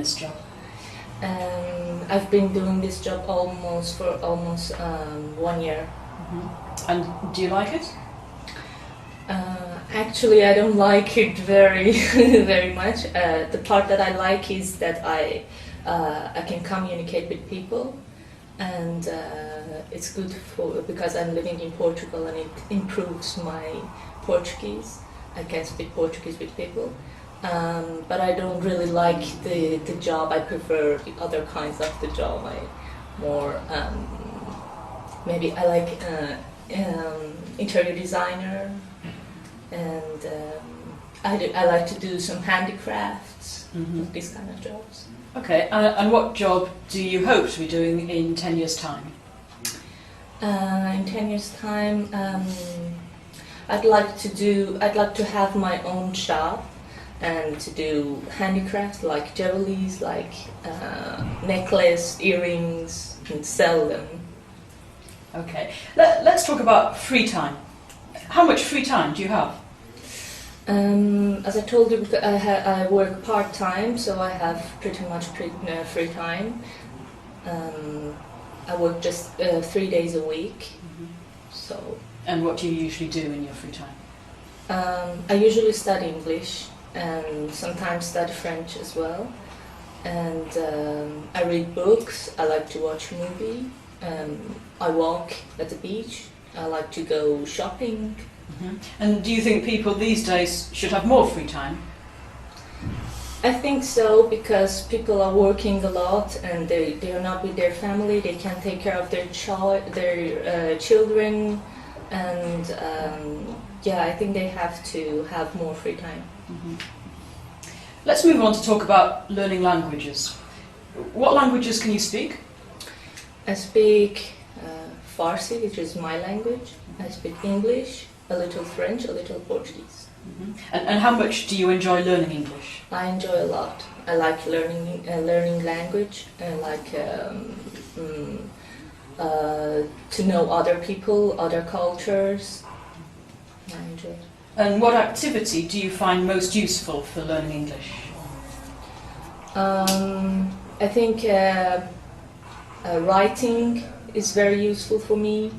this job? I've been doing this job for almost 1 year. And do you like it? Actually, I don't like it very very much. The part that I like is that I can communicate with people, and it's good because I'm living in Portugal and it improves my Portuguese. I can speak Portuguese with people. But I don't really like the job. I prefer the other kinds of the job. Maybe I like interior designer, and I like to do some handicrafts, these kind of jobs. Okay, and what job do you hope to be doing in 10 years' time? In 10 years' time, I'd like to have my own shop and to do handicrafts like jewelries, like necklace, earrings, and sell them. Okay, let's talk about free time. How much free time do you have? As I told you, I work part-time, so I have pretty much free time. I work just 3 days a week. So. And what do you usually do in your free time? I usually study English and sometimes study French as well. And I read books. I like to watch movies. I walk at the beach. I like to go shopping. And do you think people these days should have more free time? I think so, because people are working a lot and they are not with their family. They can't take care of their children, and I think they have to have more free time. Let's move on to talk about learning languages. What languages can you speak? I speak Farsi, which is my language. I speak English, a little French, a little Portuguese. And how much do you enjoy learning English? I enjoy a lot. I like learning language. I like to know other people, other cultures. I enjoy it. And what activity do you find most useful for learning English? I think writing is very useful for me,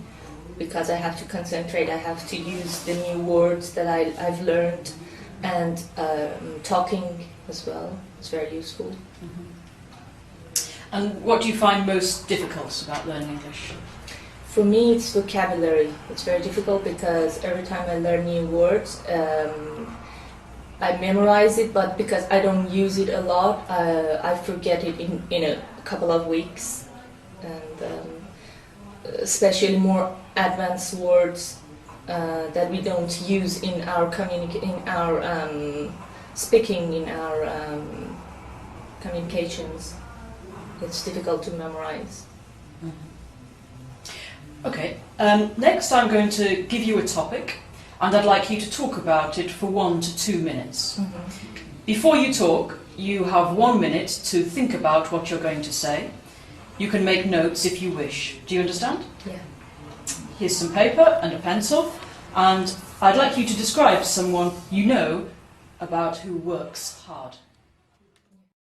because I have to concentrate, I have to use the new words that I've learned, and talking as well is very useful. And what do you find most difficult about learning English? For me, it's vocabulary. It's very difficult because every time I learn new words, I memorize it, but because I don't use it a lot, I forget it in a couple of weeks. And especially more advanced words that we don't use in our speaking, in our communications. It's difficult to memorize. Okay, next I'm going to give you a topic, and I'd like you to talk about it for 1 to 2 minutes. Before you talk, you have 1 minute to think about what you're going to say. You can make notes if you wish. Do you understand? Yeah. Here's some paper and a pencil, and I'd like you to describe someone you know about who works hard.